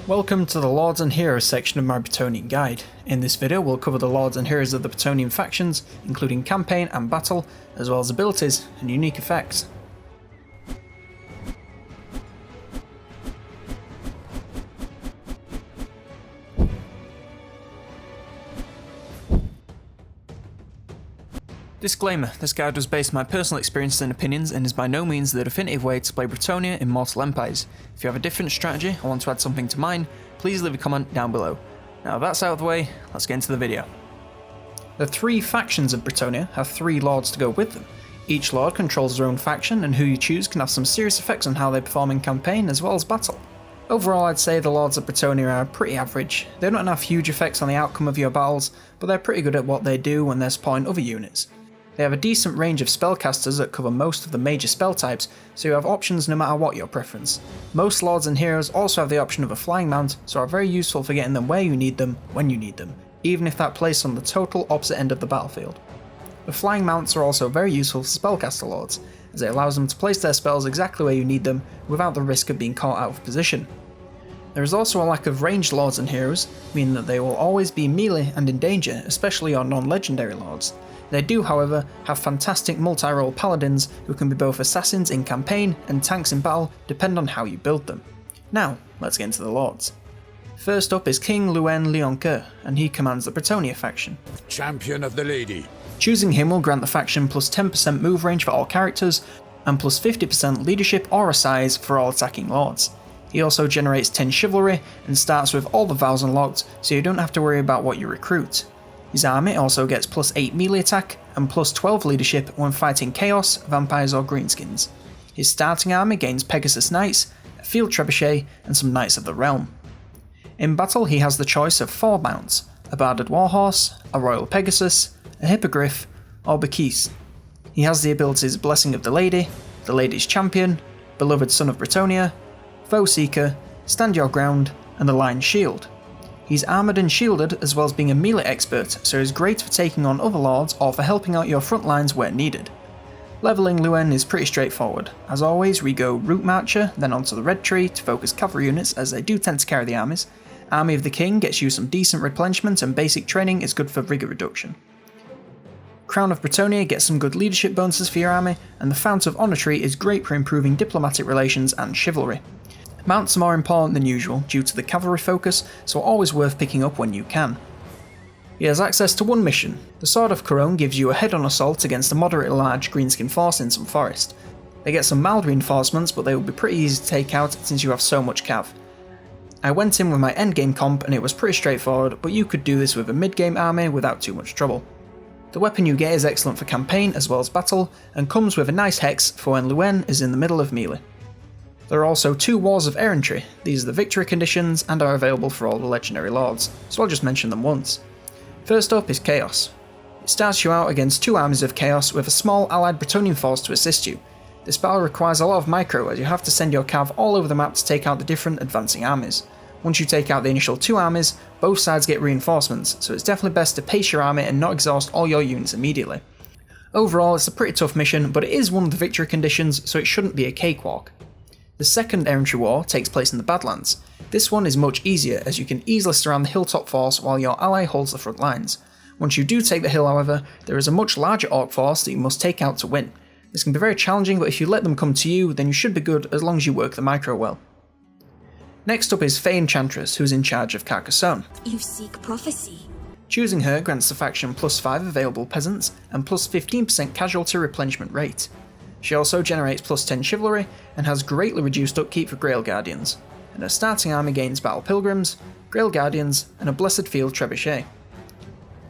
Welcome to the Lords and Heroes section of my Bretonnian guide. In this video we'll cover the Lords and Heroes of the Bretonnian factions, including campaign and battle, as well as abilities and unique effects. Disclaimer, this guide was based on my personal experiences and opinions and is by no means the definitive way to play Bretonnia in Mortal Empires. If you have a different strategy or want to add something to mine, please leave a comment down below. Now that's out of the way, let's get into the video. The three factions of Bretonnia have three lords to go with them. Each lord controls their own faction, and who you choose can have some serious effects on how they perform in campaign as well as battle. Overall, I'd say the Lords of Bretonnia are pretty average. They don't have huge effects on the outcome of your battles, but they're pretty good at what they do when they're supporting other units. They have a decent range of spellcasters that cover most of the major spell types, so you have options no matter what your preference. Most Lords and Heroes also have the option of a flying mount, so are very useful for getting them where you need them, when you need them, even if that places on the total opposite end of the battlefield. The flying mounts are also very useful for spellcaster lords, as it allows them to place their spells exactly where you need them without the risk of being caught out of position. There is also a lack of ranged Lords and Heroes, meaning that they will always be melee and in danger, especially your non-legendary lords. They do, however, have fantastic multi-role Paladins who can be both assassins in campaign and tanks in battle, depending on how you build them. Now, let's get into the lords. First up is King Lianca, and he commands the Bretonnia faction. Champion of the Lady. Choosing him will grant the faction plus 10% move range for all characters, and plus 50% leadership aura size for all attacking lords. He also generates 10 chivalry and starts with all the vows unlocked, so you don't have to worry about what you recruit. His army also gets plus 8 melee attack and plus 12 leadership when fighting chaos, vampires or greenskins. His starting army gains Pegasus Knights, a field trebuchet and some Knights of the Realm. In battle he has the choice of 4 mounts, a Barded Warhorse, a Royal Pegasus, a Hippogriff or Bakis. He has the abilities Blessing of the Lady's Champion, Beloved Son of Bretonnia, Foe Seeker, Stand Your Ground and the Lion's Shield. He's armoured and shielded as well as being a melee expert, so he's great for taking on other lords or for helping out your front lines where needed. Leveling Luen is pretty straightforward. As always, we go Route Marcher, then onto the Red Tree to focus cavalry units as they do tend to carry the armies. Army of the King gets you some decent replenishment and basic training is good for rigour reduction. Crown of Bretonnia gets some good leadership bonuses for your army, and the Fount of Honour Tree is great for improving diplomatic relations and chivalry. Mounts are more important than usual due to the cavalry focus, so always worth picking up when you can. He has access to one mission. The Sword of Couronne gives you a head-on assault against a moderately large greenskin force in some forest. They get some mild reinforcements, but they will be pretty easy to take out since you have so much cav. I went in with my endgame comp and it was pretty straightforward, but you could do this with a mid-game army without too much trouble. The weapon you get is excellent for campaign as well as battle, and comes with a nice hex for when Luen is in the middle of melee. There are also 2 Wars of Errantry. These are the victory conditions and are available for all the legendary lords, so I'll just mention them once. First up is Chaos. It starts you out against 2 armies of Chaos with a small allied Bretonnian force to assist you. This battle requires a lot of micro as you have to send your cav all over the map to take out the different advancing armies. Once you take out the initial 2 armies, both sides get reinforcements, so it's definitely best to pace your army and not exhaust all your units immediately. Overall, it's a pretty tough mission, but it is one of the victory conditions, so it shouldn't be a cakewalk. The second Errantry War takes place in the Badlands. This one is much easier as you can easily surround the hilltop force while your ally holds the front lines. Once you do take the hill, however, there is a much larger orc force that you must take out to win. This can be very challenging, but if you let them come to you, then you should be good as long as you work the micro well. Next up is Fae Chantrace, who is in charge of Carcassonne. You seek prophecy. Choosing her grants the faction plus 5 available peasants and plus 15% casualty replenishment rate. She also generates plus 10 chivalry and has greatly reduced upkeep for Grail Guardians, and her starting army gains Battle Pilgrims, Grail Guardians and a Blessed Field Trebuchet.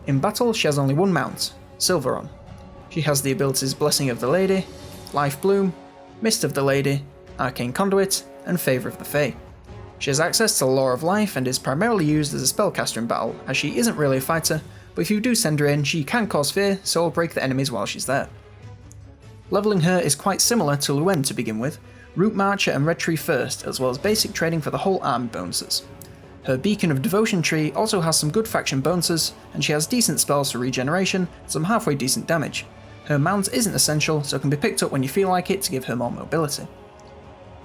In battle she has only 1 mount, Silveron. She has the abilities Blessing of the Lady, Life Bloom, Mist of the Lady, Arcane Conduit and Favour of the Fae. She has access to the Law of Life and is primarily used as a spellcaster in battle, as she isn't really a fighter, but if you do send her in she can cause fear, so will break the enemies while she's there. Leveling her is quite similar to Luen to begin with, Route Marcher and Red Tree first, as well as basic training for the whole army bonuses. Her Beacon of Devotion tree also has some good faction bonuses, and she has decent spells for regeneration and some halfway decent damage. Her mount isn't essential, so can be picked up when you feel like it to give her more mobility.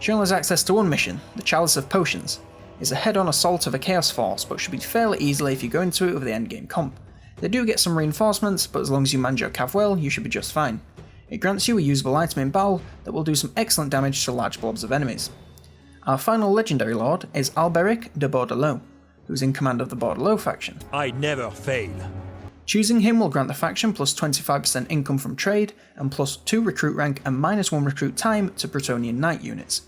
She only has access to one mission, the Chalice of Potions. is a head-on assault of a Chaos Force, but should be fairly easily if you go into it with the endgame comp. They do get some reinforcements, but as long as you manage your cav well, you should be just fine. It grants you a usable item in battle that will do some excellent damage to large blobs of enemies. Our final legendary lord is Barrack Debord, who's in command of the Bordelot faction. I never fail. Choosing him will grant the faction plus 25% income from trade, and plus 2 recruit rank and minus 1 recruit time to Bretonnian knight units.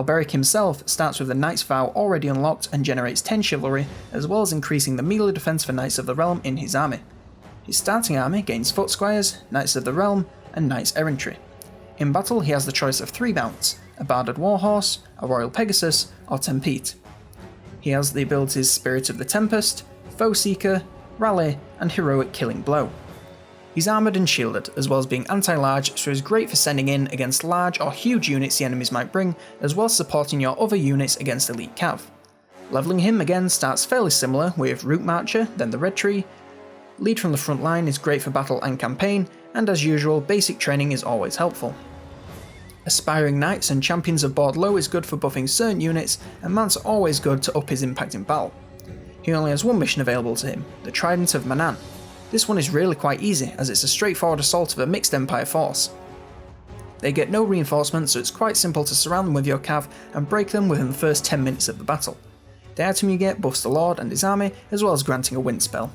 Barrack himself starts with the Knight's Vow already unlocked and generates 10 chivalry, as well as increasing the melee defense for Knights of the Realm in his army. His starting army gains Foot Squires, Knights of the Realm, and Knights Errantry. In battle he has the choice of 3 mounts, a Barded Warhorse, a Royal Pegasus, or Tempête. He has the abilities Spirit of the Tempest, Foe Seeker, Rally, and Heroic Killing Blow. He's armoured and shielded, as well as being anti-large, so is great for sending in against large or huge units the enemies might bring, as well as supporting your other units against elite cav. Leveling him again starts fairly similar, with Route Marcher, then the Red Tree. Lead from the front line is great for battle and campaign, and as usual, basic training is always helpful. Aspiring Knights and Champions of Bordelot is good for buffing certain units, and Mounts are always good to up his impact in battle. He only has one mission available to him, the Trident of Manaan. This one is really quite easy, as it's a straightforward assault of a mixed Empire force. They get no reinforcements, so it's quite simple to surround them with your cav and break them within the first 10 minutes of the battle. The item you get buffs the Lord and his army, as well as granting a wind spell.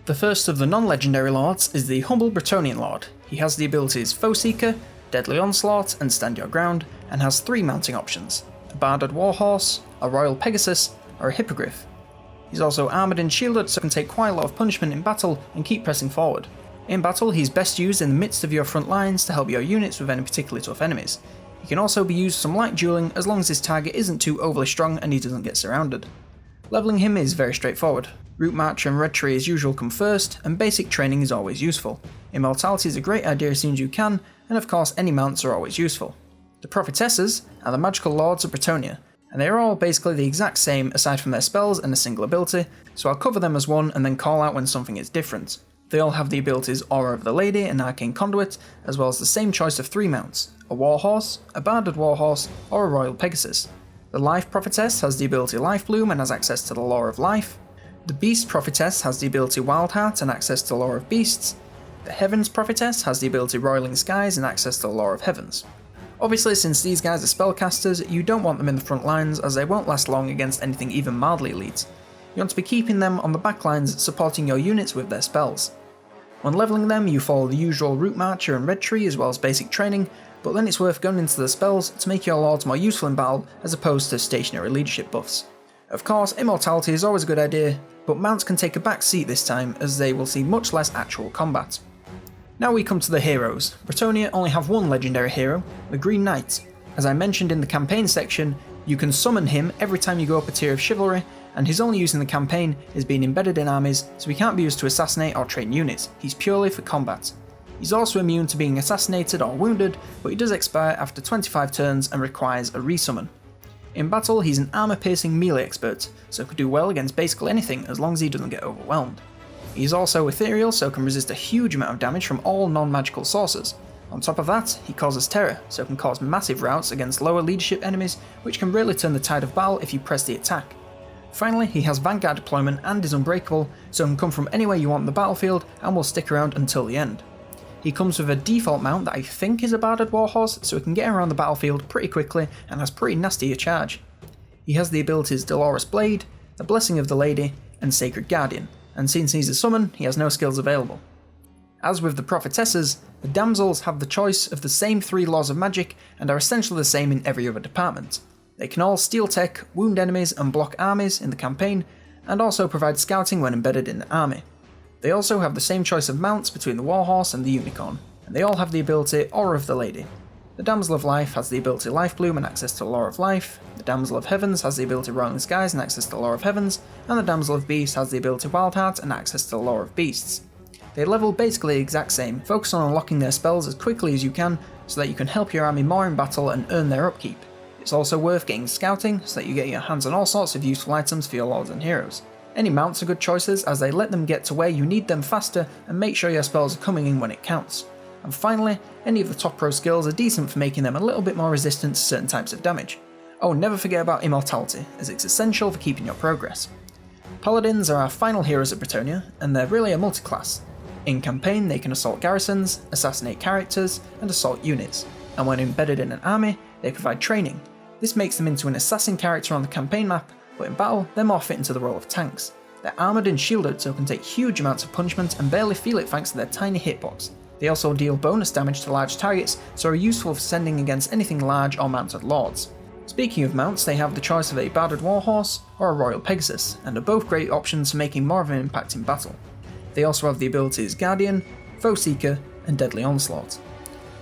The first of the non-legendary lords is the humble Bretonnian lord. He has the abilities Foe Seeker, Deadly Onslaught, and Stand Your Ground, and has 3 mounting options, a Barded Warhorse, a Royal Pegasus, or a Hippogriff. He's also armoured and shielded, so can take quite a lot of punishment in battle and keep pressing forward. In battle, he's best used in the midst of your front lines to help your units with any particularly tough enemies. He can also be used some light dueling as long as his target isn't too overly strong and he doesn't get surrounded. Leveling him is very straightforward. Route Marcher and Red Tree as usual come first, and basic training is always useful. Immortality is a great idea as soon as you can, and of course any mounts are always useful. The Prophetesses are the magical lords of Bretonnia, and they are all basically the exact same aside from their spells and a single ability, so I'll cover them as one and then call out when something is different. They all have the abilities Aura of the Lady and Arcane Conduit, as well as the same choice of 3 mounts, a Warhorse, a Barded Warhorse, or a Royal Pegasus. The Life Prophetess has the ability Life Bloom and has access to the Lore of Life. The Beast Prophetess has the ability Wildheart and access to the Lore of Beasts. The Heavens Prophetess has the ability Roiling Skies and access to the Lore of Heavens. Obviously, since these guys are spellcasters, you don't want them in the front lines as they won't last long against anything even mildly elite. You want to be keeping them on the back lines, supporting your units with their spells. When leveling them, you follow the usual Route Marcher and Red Tree as well as basic training, but then it's worth going into the spells to make your lords more useful in battle as opposed to stationary leadership buffs. Of course, immortality is always a good idea, but mounts can take a back seat this time as they will see much less actual combat. Now we come to the heroes. Bretonnia only have one legendary hero, the Green Knight. As I mentioned in the campaign section, you can summon him every time you go up a tier of chivalry, and his only use in the campaign is being embedded in armies, so he can't be used to assassinate or train units, he's purely for combat. He's also immune to being assassinated or wounded, but he does expire after 25 turns and requires a resummon. In battle, he's an armor-piercing melee expert, so could do well against basically anything as long as he doesn't get overwhelmed. He's also ethereal, so can resist a huge amount of damage from all non-magical sources. On top of that, he causes terror, so can cause massive routs against lower leadership enemies, which can really turn the tide of battle if you press the attack. Finally, he has Vanguard deployment and is unbreakable, so can come from anywhere you want on the battlefield and will stick around until the end. He comes with a default mount that I think is a Barded Warhorse, so he can get around the battlefield pretty quickly and has pretty nasty a charge. He has the abilities Dolorous Blade, the Blessing of the Lady, and Sacred Guardian, and since he's a summon, he has no skills available. As with the Prophetesses, the Damsels have the choice of the same 3 laws of magic and are essentially the same in every other department. They can all steal tech, wound enemies and block armies in the campaign, and also provide scouting when embedded in the army. They also have the same choice of mounts between the Warhorse and the Unicorn, and they all have the ability Aura of the Lady. The Damsel of Life has the ability Life Bloom and access to the Lore of Life, the Damsel of Heavens has the ability Roiling Skies and access to the Lore of Heavens, and the Damsel of Beasts has the ability Wildheart and access to the Lore of Beasts. They level basically the exact same, focus on unlocking their spells as quickly as you can so that you can help your army more in battle and earn their upkeep. It's also worth getting scouting so that you get your hands on all sorts of useful items for your lords and heroes. Any mounts are good choices as they let them get to where you need them faster and make sure your spells are coming in when it counts. And finally, any of the top pro skills are decent for making them a little bit more resistant to certain types of damage. Oh, never forget about immortality, as it's essential for keeping your progress. Paladins are our final heroes at Bretonnia, and they're really a multi-class. In campaign, they can assault garrisons, assassinate characters, and assault units, and when embedded in an army, they provide training. This makes them into an assassin character on the campaign map, but in battle, they're more fit into the role of tanks. They're armoured and shielded so can take huge amounts of punishment and barely feel it thanks to their tiny hitbox. They also deal bonus damage to large targets, so are useful for sending against anything large or mounted lords. Speaking of mounts, they have the choice of a Barded Warhorse or a Royal Pegasus, and are both great options for making more of an impact in battle. They also have the abilities Guardian, Foe Seeker, and Deadly Onslaught.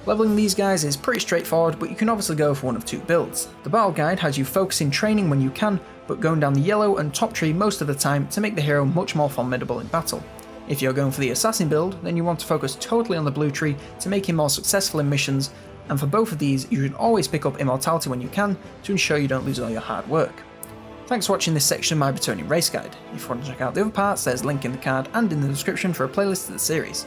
Leveling these guys is pretty straightforward, but you can obviously go for one of two builds. The battle guide has you focusing training when you can, but going down the yellow and top tree most of the time to make the hero much more formidable in battle. If you're going for the assassin build, then you want to focus totally on the blue tree to make him more successful in missions, and for both of these you should always pick up immortality when you can to ensure you don't lose all your hard work. Thanks for watching this section of my Bretonnian race guide. If you want to check out the other parts, there's a link in the card and in the description for a playlist of the series.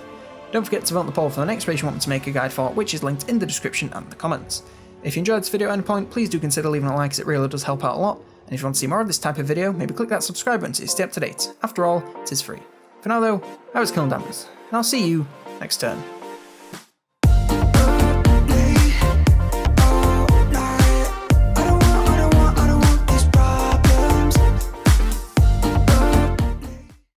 Don't forget to vote on the poll for the next race you want me to make a guide for, which is linked in the description and the comments. If you enjoyed this video at any point, please do consider leaving a like as it really does help out a lot, and if you want to see more of this type of video, maybe click that subscribe button to stay up to date. After all, it is free. For now though, I was COLONELDAMNEDERS, and I'll see you next turn.